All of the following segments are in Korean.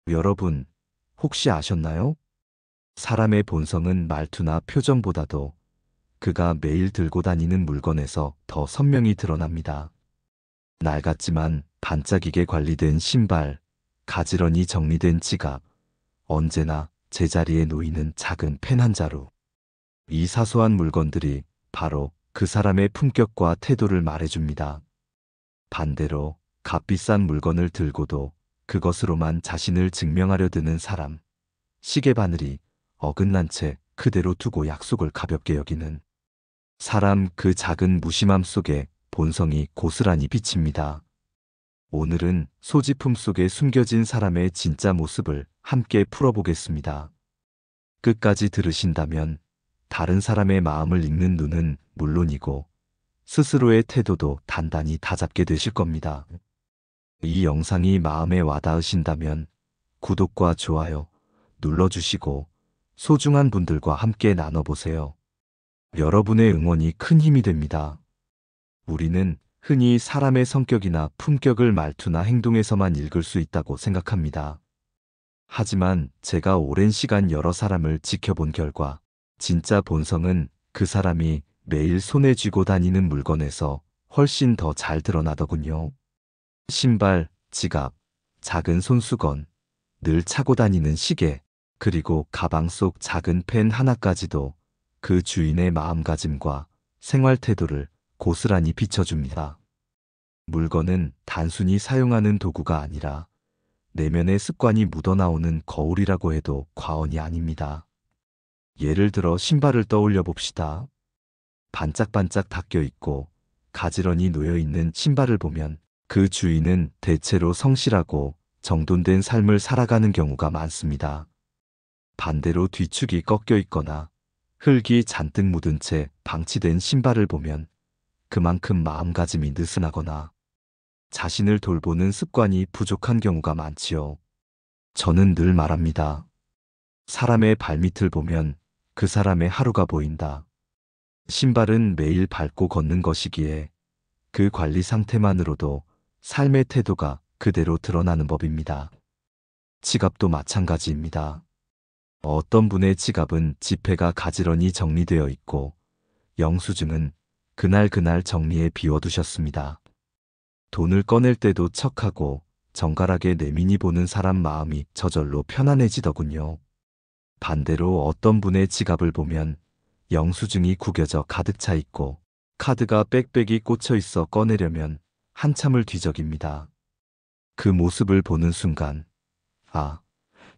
여러분, 혹시 아셨나요? 사람의 본성은 말투나 표정보다도 그가 매일 들고 다니는 물건에서 더 선명히 드러납니다. 낡았지만 반짝이게 관리된 신발, 가지런히 정리된 지갑, 언제나 제자리에 놓이는 작은 펜 한 자루. 이 사소한 물건들이 바로 그 사람의 품격과 태도를 말해줍니다. 반대로 값비싼 물건을 들고도 그것으로만 자신을 증명하려 드는 사람, 시계 바늘이 어긋난 채 그대로 두고 약속을 가볍게 여기는 사람, 그 작은 무심함 속에 본성이 고스란히 비칩니다. 오늘은 소지품 속에 숨겨진 사람의 진짜 모습을 함께 풀어보겠습니다. 끝까지 들으신다면 다른 사람의 마음을 읽는 눈은 물론이고 스스로의 태도도 단단히 다잡게 되실 겁니다. 이 영상이 마음에 와닿으신다면 구독과 좋아요 눌러주시고 소중한 분들과 함께 나눠보세요. 여러분의 응원이 큰 힘이 됩니다. 우리는 흔히 사람의 성격이나 품격을 말투나 행동에서만 읽을 수 있다고 생각합니다. 하지만 제가 오랜 시간 여러 사람을 지켜본 결과 진짜 본성은 그 사람이 매일 손에 쥐고 다니는 물건에서 훨씬 더 잘 드러나더군요. 신발, 지갑, 작은 손수건, 늘 차고 다니는 시계, 그리고 가방 속 작은 펜 하나까지도 그 주인의 마음가짐과 생활 태도를 고스란히 비춰줍니다. 물건은 단순히 사용하는 도구가 아니라 내면의 습관이 묻어나오는 거울이라고 해도 과언이 아닙니다. 예를 들어 신발을 떠올려 봅시다. 반짝반짝 닦여 있고 가지런히 놓여 있는 신발을 보면 그 주인은 대체로 성실하고 정돈된 삶을 살아가는 경우가 많습니다. 반대로 뒤축이 꺾여 있거나 흙이 잔뜩 묻은 채 방치된 신발을 보면 그만큼 마음가짐이 느슨하거나 자신을 돌보는 습관이 부족한 경우가 많지요. 저는 늘 말합니다. 사람의 발밑을 보면 그 사람의 하루가 보인다. 신발은 매일 밟고 걷는 것이기에 그 관리 상태만으로도 삶의 태도가 그대로 드러나는 법입니다. 지갑도 마찬가지입니다. 어떤 분의 지갑은 지폐가 가지런히 정리되어 있고 영수증은 그날 정리해 비워두셨습니다. 돈을 꺼낼 때도 척하고 정갈하게 내민이 보는 사람 마음이 저절로 편안해지더군요. 반대로 어떤 분의 지갑을 보면 영수증이 구겨져 가득 차 있고 카드가 빽빽이 꽂혀 있어 꺼내려면 한참을 뒤적입니다. 그 모습을 보는 순간, 아,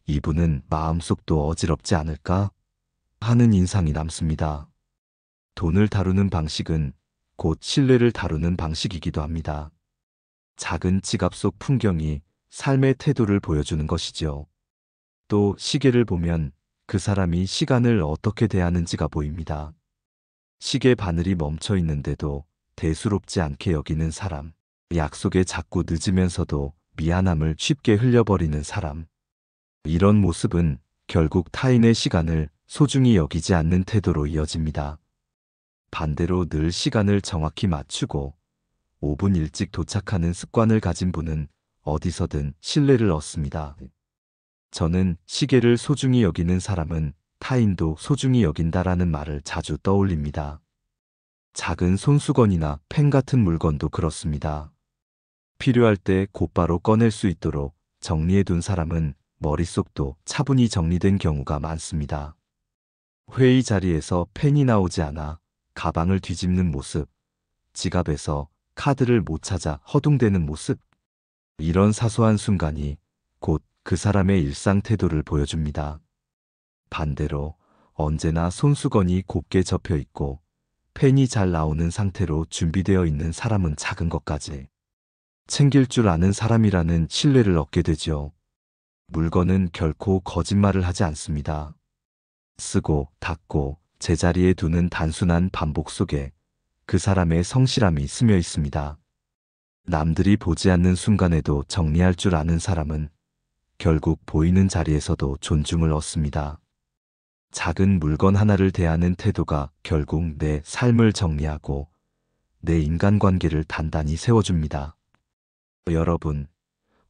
이분은 마음속도 어지럽지 않을까 하는 인상이 남습니다. 돈을 다루는 방식은 곧 신뢰를 다루는 방식이기도 합니다. 작은 지갑 속 풍경이 삶의 태도를 보여주는 것이죠. 또 시계를 보면 그 사람이 시간을 어떻게 대하는지가 보입니다. 시계 바늘이 멈춰 있는데도 대수롭지 않게 여기는 사람, 약속에 자꾸 늦으면서도 미안함을 쉽게 흘려버리는 사람. 이런 모습은 결국 타인의 시간을 소중히 여기지 않는 태도로 이어집니다. 반대로 늘 시간을 정확히 맞추고 5분 일찍 도착하는 습관을 가진 분은 어디서든 신뢰를 얻습니다. 저는 시계를 소중히 여기는 사람은 타인도 소중히 여긴다라는 말을 자주 떠올립니다. 작은 손수건이나 펜 같은 물건도 그렇습니다. 필요할 때 곧바로 꺼낼 수 있도록 정리해둔 사람은 머릿속도 차분히 정리된 경우가 많습니다. 회의 자리에서 펜이 나오지 않아 가방을 뒤집는 모습, 지갑에서 카드를 못 찾아 허둥대는 모습, 이런 사소한 순간이 곧 그 사람의 일상 태도를 보여줍니다. 반대로 언제나 손수건이 곱게 접혀 있고 펜이 잘 나오는 상태로 준비되어 있는 사람은 작은 것까지 챙길 줄 아는 사람이라는 신뢰를 얻게 되죠. 물건은 결코 거짓말을 하지 않습니다. 쓰고 닦고 제자리에 두는 단순한 반복 속에 그 사람의 성실함이 스며 있습니다. 남들이 보지 않는 순간에도 정리할 줄 아는 사람은 결국 보이는 자리에서도 존중을 얻습니다. 작은 물건 하나를 대하는 태도가 결국 내 삶을 정리하고 내 인간관계를 단단히 세워줍니다. 여러분,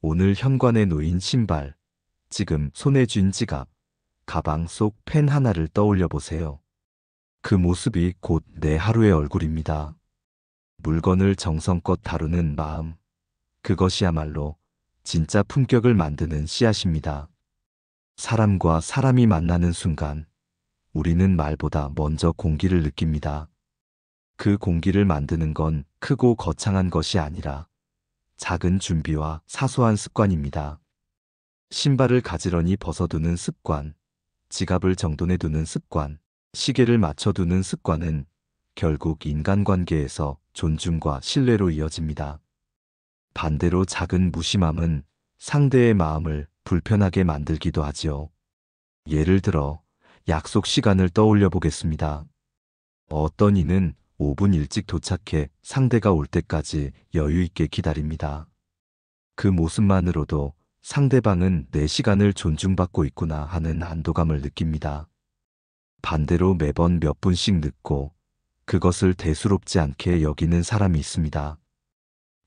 오늘 현관에 놓인 신발, 지금 손에 쥔 지갑, 가방 속 펜 하나를 떠올려 보세요. 그 모습이 곧 내 하루의 얼굴입니다. 물건을 정성껏 다루는 마음, 그것이야말로 진짜 품격을 만드는 씨앗입니다. 사람과 사람이 만나는 순간 우리는 말보다 먼저 공기를 느낍니다. 그 공기를 만드는 건 크고 거창한 것이 아니라 작은 준비와 사소한 습관입니다. 신발을 가지런히 벗어두는 습관, 지갑을 정돈해두는 습관, 시계를 맞춰두는 습관은 결국 인간관계에서 존중과 신뢰로 이어집니다. 반대로 작은 무심함은 상대의 마음을 불편하게 만들기도 하지요. 예를 들어 약속 시간을 떠올려 보겠습니다. 어떤 이는 5분 일찍 도착해 상대가 올 때까지 여유 있게 기다립니다. 그 모습만으로도 상대방은 내 시간을 존중받고 있구나 하는 안도감을 느낍니다. 반대로 매번 몇 분씩 늦고 그것을 대수롭지 않게 여기는 사람이 있습니다.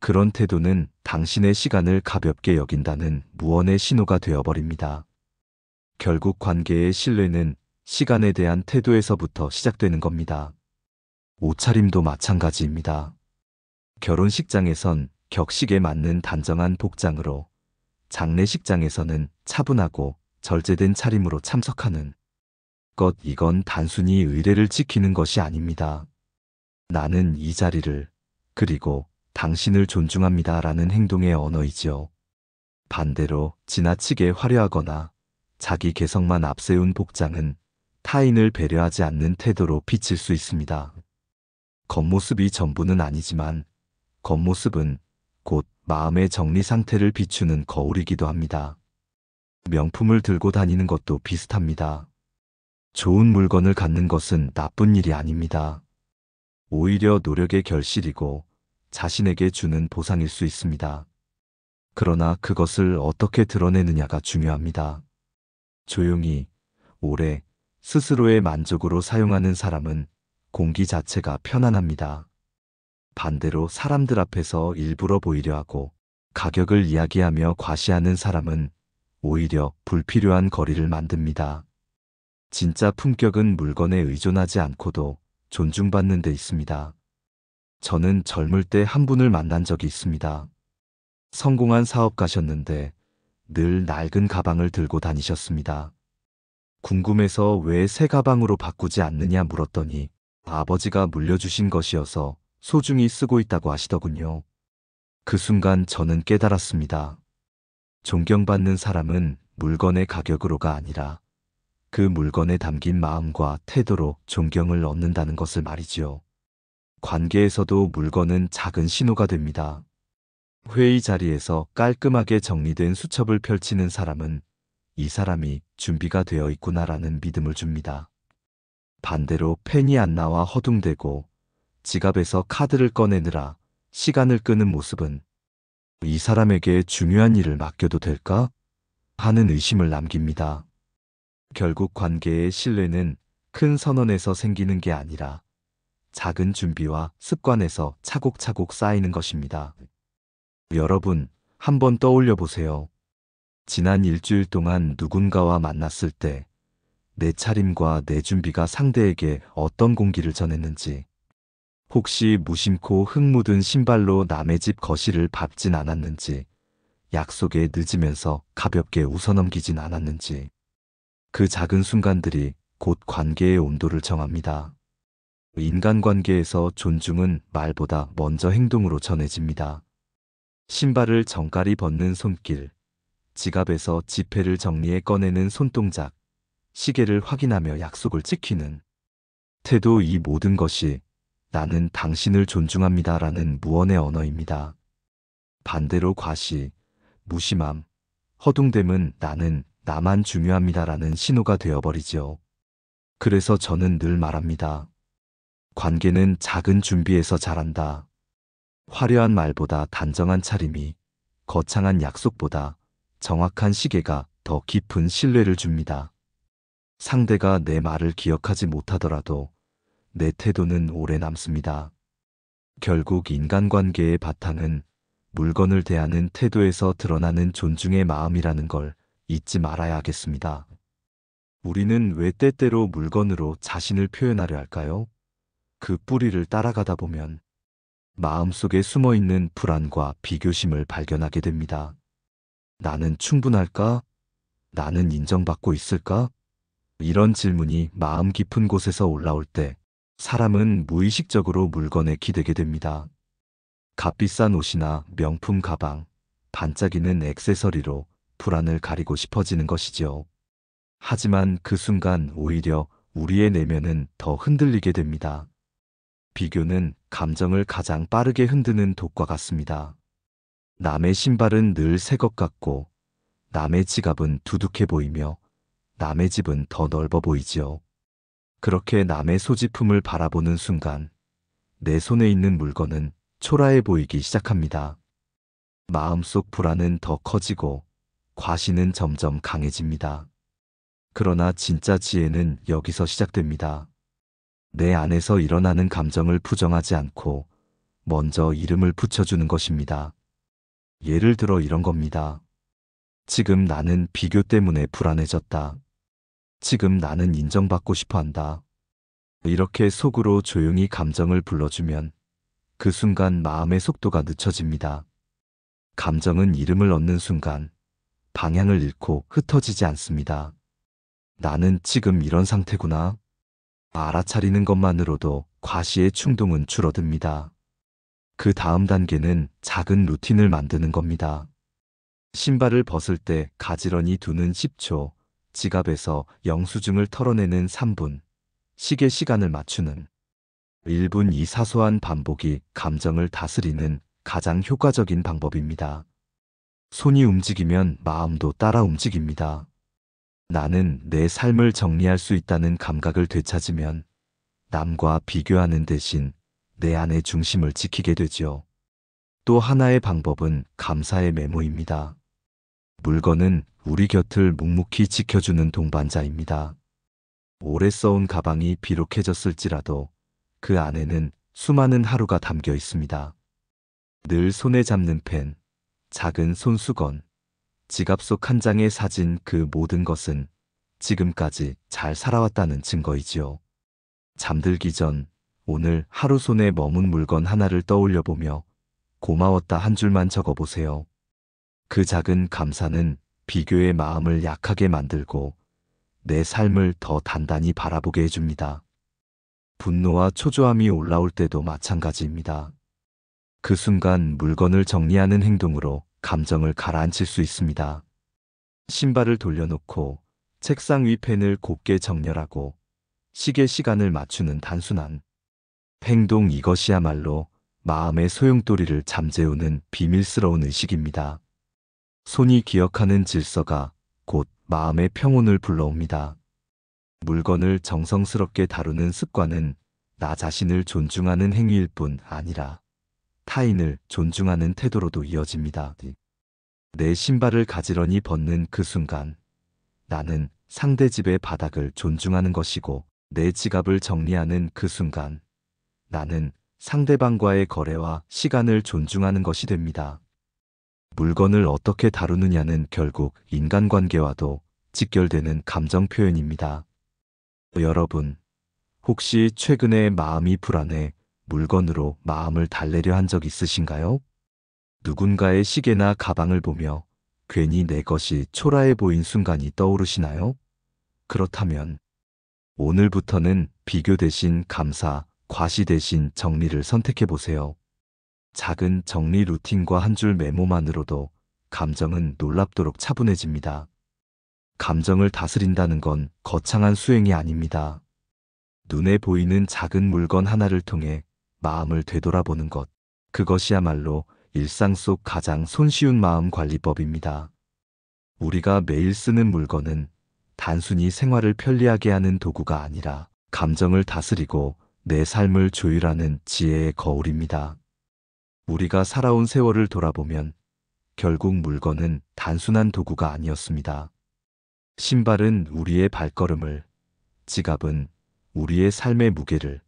그런 태도는 당신의 시간을 가볍게 여긴다는 무언의 신호가 되어버립니다. 결국 관계의 신뢰는 시간에 대한 태도에서부터 시작되는 겁니다. 옷차림도 마찬가지입니다. 결혼식장에선 격식에 맞는 단정한 복장으로, 장례식장에서는 차분하고 절제된 차림으로 참석하는 것, 이건 단순히 의례를 지키는 것이 아닙니다. 나는 이 자리를, 그리고 당신을 존중합니다 라는 행동의 언어이지요. 반대로 지나치게 화려하거나 자기 개성만 앞세운 복장은 타인을 배려하지 않는 태도로 비칠 수 있습니다. 겉모습이 전부는 아니지만 겉모습은 곧 마음의 정리 상태를 비추는 거울이기도 합니다. 명품을 들고 다니는 것도 비슷합니다. 좋은 물건을 갖는 것은 나쁜 일이 아닙니다. 오히려 노력의 결실이고 자신에게 주는 보상일 수 있습니다. 그러나 그것을 어떻게 드러내느냐가 중요합니다. 조용히, 오래, 스스로의 만족으로 사용하는 사람은 공기 자체가 편안합니다. 반대로 사람들 앞에서 일부러 보이려 하고 가격을 이야기하며 과시하는 사람은 오히려 불필요한 거리를 만듭니다. 진짜 품격은 물건에 의존하지 않고도 존중받는 데 있습니다. 저는 젊을 때 한 분을 만난 적이 있습니다. 성공한 사업가셨는데 늘 낡은 가방을 들고 다니셨습니다. 궁금해서 왜 새 가방으로 바꾸지 않느냐 물었더니 아버지가 물려주신 것이어서 소중히 쓰고 있다고 하시더군요. 그 순간 저는 깨달았습니다. 존경받는 사람은 물건의 가격으로가 아니라 그 물건에 담긴 마음과 태도로 존경을 얻는다는 것을 말이지요. 관계에서도 물건은 작은 신호가 됩니다. 회의 자리에서 깔끔하게 정리된 수첩을 펼치는 사람은 이 사람이 준비가 되어 있구나라는 믿음을 줍니다. 반대로 펜이 안 나와 허둥대고 지갑에서 카드를 꺼내느라 시간을 끄는 모습은 이 사람에게 중요한 일을 맡겨도 될까? 하는 의심을 남깁니다. 결국 관계의 신뢰는 큰 선언에서 생기는 게 아니라 작은 준비와 습관에서 차곡차곡 쌓이는 것입니다. 여러분, 한번 떠올려 보세요. 지난 일주일 동안 누군가와 만났을 때 내 차림과 내 준비가 상대에게 어떤 공기를 전했는지, 혹시 무심코 흙 묻은 신발로 남의 집 거실을 밟진 않았는지, 약속에 늦으면서 가볍게 웃어넘기진 않았는지, 그 작은 순간들이 곧 관계의 온도를 정합니다. 인간관계에서 존중은 말보다 먼저 행동으로 전해집니다. 신발을 정갈히 벗는 손길, 지갑에서 지폐를 정리해 꺼내는 손동작, 시계를 확인하며 약속을 지키는 태도, 이 모든 것이 나는 당신을 존중합니다 라는 무언의 언어입니다. 반대로 과시, 무심함, 허둥댐은 나는 나만 중요합니다 라는 신호가 되어버리지요. 그래서 저는 늘 말합니다. 관계는 작은 준비에서 자란다. 화려한 말보다 단정한 차림이, 거창한 약속보다 정확한 시계가 더 깊은 신뢰를 줍니다. 상대가 내 말을 기억하지 못하더라도 내 태도는 오래 남습니다. 결국 인간관계의 바탕은 물건을 대하는 태도에서 드러나는 존중의 마음이라는 걸 잊지 말아야 하겠습니다. 우리는 왜 때때로 물건으로 자신을 표현하려 할까요? 그 뿌리를 따라가다 보면 마음속에 숨어 있는 불안과 비교심을 발견하게 됩니다. 나는 충분할까? 나는 인정받고 있을까? 이런 질문이 마음 깊은 곳에서 올라올 때 사람은 무의식적으로 물건에 기대게 됩니다. 값비싼 옷이나 명품 가방, 반짝이는 액세서리로 불안을 가리고 싶어지는 것이지요. 하지만 그 순간 오히려 우리의 내면은 더 흔들리게 됩니다. 비교는 감정을 가장 빠르게 흔드는 독과 같습니다. 남의 신발은 늘 새 것 같고, 남의 지갑은 두둑해 보이며, 남의 집은 더 넓어 보이지요. 그렇게 남의 소지품을 바라보는 순간, 내 손에 있는 물건은 초라해 보이기 시작합니다. 마음속 불안은 더 커지고, 과시는 점점 강해집니다. 그러나 진짜 지혜는 여기서 시작됩니다. 내 안에서 일어나는 감정을 부정하지 않고 먼저 이름을 붙여주는 것입니다. 예를 들어 이런 겁니다. 지금 나는 비교 때문에 불안해졌다. 지금 나는 인정받고 싶어 한다. 이렇게 속으로 조용히 감정을 불러주면 그 순간 마음의 속도가 늦춰집니다. 감정은 이름을 얻는 순간 방향을 잃고 흩어지지 않습니다. 나는 지금 이런 상태구나. 알아차리는 것만으로도 과시의 충동은 줄어듭니다. 그 다음 단계는 작은 루틴을 만드는 겁니다. 신발을 벗을 때 가지런히 두는 10초, 지갑에서 영수증을 털어내는 3분, 시계 시간을 맞추는 1분. 이 사소한 반복이 감정을 다스리는 가장 효과적인 방법입니다. 손이 움직이면 마음도 따라 움직입니다. 나는 내 삶을 정리할 수 있다는 감각을 되찾으면 남과 비교하는 대신 내 안의 중심을 지키게 되지요. 또 하나의 방법은 감사의 메모입니다. 물건은 우리 곁을 묵묵히 지켜주는 동반자입니다. 오래 써온 가방이 비록해졌을지라도 그 안에는 수많은 하루가 담겨 있습니다. 늘 손에 잡는 펜, 작은 손수건, 지갑 속 한 장의 사진, 그 모든 것은 지금까지 잘 살아왔다는 증거이지요. 잠들기 전 오늘 하루 손에 머문 물건 하나를 떠올려 보며 고마웠다 한 줄만 적어보세요. 그 작은 감사는 비교의 마음을 약하게 만들고 내 삶을 더 단단히 바라보게 해줍니다. 분노와 초조함이 올라올 때도 마찬가지입니다. 그 순간 물건을 정리하는 행동으로 감정을 가라앉힐 수 있습니다. 신발을 돌려놓고 책상 위 펜을 곱게 정렬하고 시계 시간을 맞추는 단순한 행동, 이것이야말로 마음의 소용돌이를 잠재우는 비밀스러운 의식입니다. 손이 기억하는 질서가 곧 마음의 평온을 불러옵니다. 물건을 정성스럽게 다루는 습관은 나 자신을 존중하는 행위일 뿐 아니라 타인을 존중하는 태도로도 이어집니다. 내 신발을 가지런히 벗는 그 순간 나는 상대 집의 바닥을 존중하는 것이고, 내 지갑을 정리하는 그 순간 나는 상대방과의 거래와 시간을 존중하는 것이 됩니다. 물건을 어떻게 다루느냐는 결국 인간관계와도 직결되는 감정 표현입니다. 여러분, 혹시 최근에 마음이 불안해 물건으로 마음을 달래려 한 적 있으신가요? 누군가의 시계나 가방을 보며 괜히 내 것이 초라해 보인 순간이 떠오르시나요? 그렇다면 오늘부터는 비교 대신 감사, 과시 대신 정리를 선택해 보세요. 작은 정리 루틴과 한 줄 메모만으로도 감정은 놀랍도록 차분해집니다. 감정을 다스린다는 건 거창한 수행이 아닙니다. 눈에 보이는 작은 물건 하나를 통해 마음을 되돌아보는 것, 그것이야말로 일상 속 가장 손쉬운 마음 관리법입니다. 우리가 매일 쓰는 물건은 단순히 생활을 편리하게 하는 도구가 아니라 감정을 다스리고 내 삶을 조율하는 지혜의 거울입니다. 우리가 살아온 세월을 돌아보면 결국 물건은 단순한 도구가 아니었습니다. 신발은 우리의 발걸음을, 지갑은 우리의 삶의 무게를,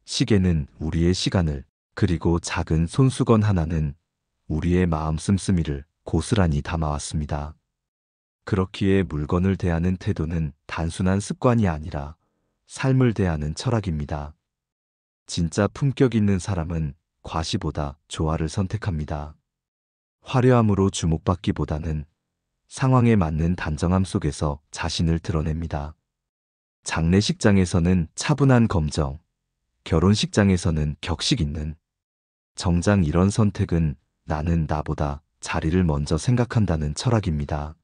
시계는 우리의 시간을, 그리고 작은 손수건 하나는 우리의 마음 씀씀이를 고스란히 담아왔습니다. 그렇기에 물건을 대하는 태도는 단순한 습관이 아니라 삶을 대하는 철학입니다. 진짜 품격 있는 사람은 과시보다 조화를 선택합니다. 화려함으로 주목받기보다는 상황에 맞는 단정함 속에서 자신을 드러냅니다. 장례식장에서는 차분한 검정, 결혼식장에서는 격식 있는 정장, 이런 선택은 나는 나보다 자리를 먼저 생각한다는 철학입니다.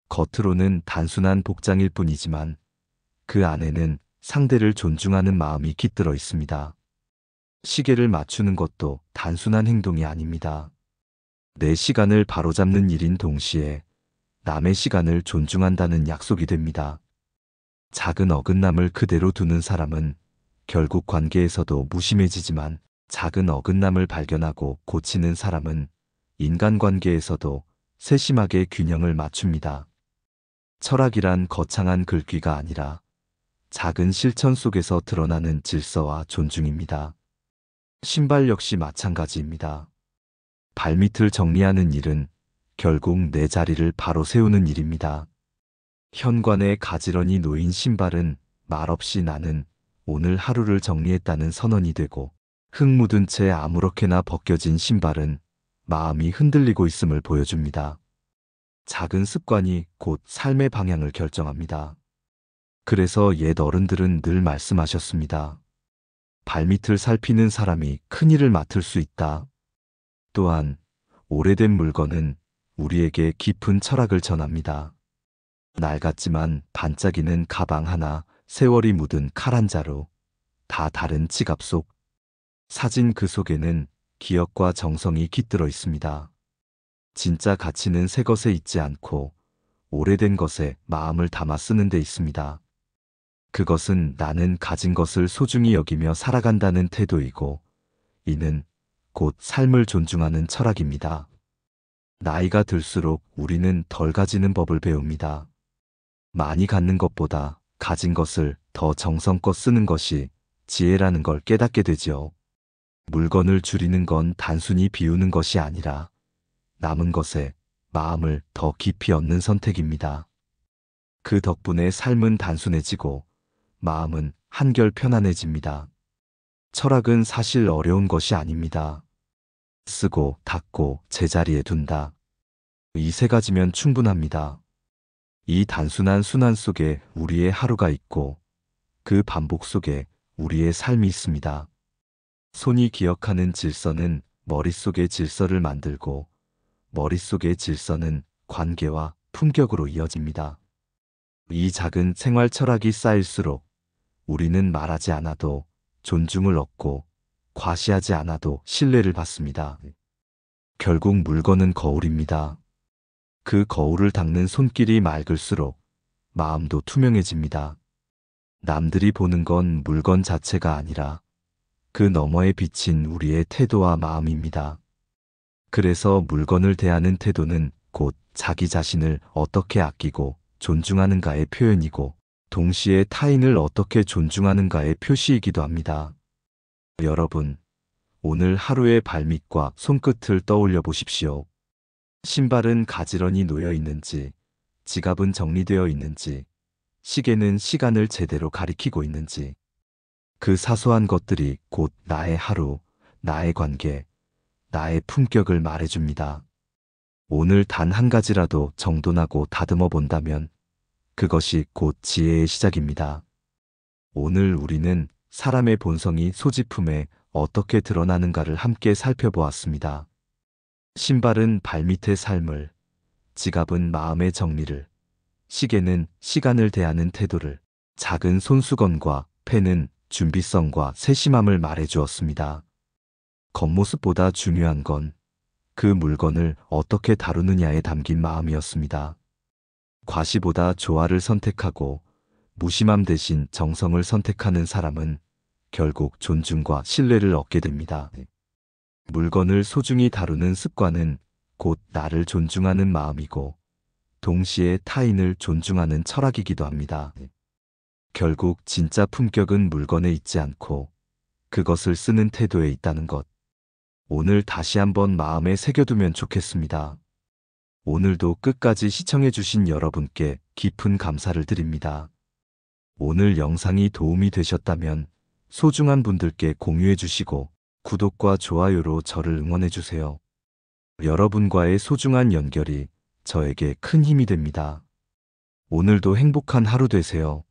겉으로는 단순한 복장일 뿐이지만 그 안에는 상대를 존중하는 마음이 깃들어 있습니다. 시계를 맞추는 것도 단순한 행동이 아닙니다. 내 시간을 바로잡는 일인 동시에 남의 시간을 존중한다는 약속이 됩니다. 작은 어긋남을 그대로 두는 사람은 결국 관계에서도 무심해지지만, 작은 어긋남을 발견하고 고치는 사람은 인간관계에서도 세심하게 균형을 맞춥니다. 철학이란 거창한 글귀가 아니라 작은 실천 속에서 드러나는 질서와 존중입니다. 신발 역시 마찬가지입니다. 발밑을 정리하는 일은 결국 내 자리를 바로 세우는 일입니다. 현관에 가지런히 놓인 신발은 말없이 나는 오늘 하루를 정리했다는 선언이 되고, 흙 묻은 채 아무렇게나 벗겨진 신발은 마음이 흔들리고 있음을 보여줍니다. 작은 습관이 곧 삶의 방향을 결정합니다. 그래서 옛 어른들은 늘 말씀하셨습니다. 발밑을 살피는 사람이 큰일을 맡을 수 있다. 또한 오래된 물건은 우리에게 깊은 철학을 전합니다. 낡았지만 반짝이는 가방 하나, 세월이 묻은 칼 한 자루, 다 다른 지갑 속, 사진 그 속에는 기억과 정성이 깃들어 있습니다. 진짜 가치는 새 것에 있지 않고 오래된 것에 마음을 담아 쓰는 데 있습니다. 그것은 나는 가진 것을 소중히 여기며 살아간다는 태도이고, 이는 곧 삶을 존중하는 철학입니다. 나이가 들수록 우리는 덜 가지는 법을 배웁니다. 많이 갖는 것보다 가진 것을 더 정성껏 쓰는 것이 지혜라는 걸 깨닫게 되지요. 물건을 줄이는 건 단순히 비우는 것이 아니라 남은 것에 마음을 더 깊이 얹는 선택입니다. 그 덕분에 삶은 단순해지고 마음은 한결 편안해집니다. 철학은 사실 어려운 것이 아닙니다. 쓰고 닦고 제자리에 둔다. 이 세 가지면 충분합니다. 이 단순한 순환 속에 우리의 하루가 있고, 그 반복 속에 우리의 삶이 있습니다. 손이 기억하는 질서는 머릿속의 질서를 만들고, 머릿속의 질서는 관계와 품격으로 이어집니다. 이 작은 생활 철학이 쌓일수록 우리는 말하지 않아도 존중을 얻고, 과시하지 않아도 신뢰를 받습니다. 결국 물건은 거울입니다. 그 거울을 닦는 손길이 맑을수록 마음도 투명해집니다. 남들이 보는 건 물건 자체가 아니라 그 너머에 비친 우리의 태도와 마음입니다. 그래서 물건을 대하는 태도는 곧 자기 자신을 어떻게 아끼고 존중하는가의 표현이고, 동시에 타인을 어떻게 존중하는가의 표시이기도 합니다. 여러분, 오늘 하루의 발밑과 손끝을 떠올려 보십시오. 신발은 가지런히 놓여 있는지, 지갑은 정리되어 있는지, 시계는 시간을 제대로 가리키고 있는지, 그 사소한 것들이 곧 나의 하루, 나의 관계, 나의 품격을 말해줍니다. 오늘 단 한 가지라도 정돈하고 다듬어 본다면 그것이 곧 지혜의 시작입니다. 오늘 우리는 사람의 본성이 소지품에 어떻게 드러나는가를 함께 살펴보았습니다. 신발은 발밑의 삶을, 지갑은 마음의 정리를, 시계는 시간을 대하는 태도를, 작은 손수건과 펜은 준비성과 세심함을 말해주었습니다. 겉모습보다 중요한 건 그 물건을 어떻게 다루느냐에 담긴 마음이었습니다. 과시보다 조화를 선택하고 무심함 대신 정성을 선택하는 사람은 결국 존중과 신뢰를 얻게 됩니다. 물건을 소중히 다루는 습관은 곧 나를 존중하는 마음이고, 동시에 타인을 존중하는 철학이기도 합니다. 결국 진짜 품격은 물건에 있지 않고 그것을 쓰는 태도에 있다는 것. 오늘 다시 한번 마음에 새겨두면 좋겠습니다. 오늘도 끝까지 시청해주신 여러분께 깊은 감사를 드립니다. 오늘 영상이 도움이 되셨다면 소중한 분들께 공유해주시고 구독과 좋아요로 저를 응원해주세요. 여러분과의 소중한 연결이 저에게 큰 힘이 됩니다. 오늘도 행복한 하루 되세요.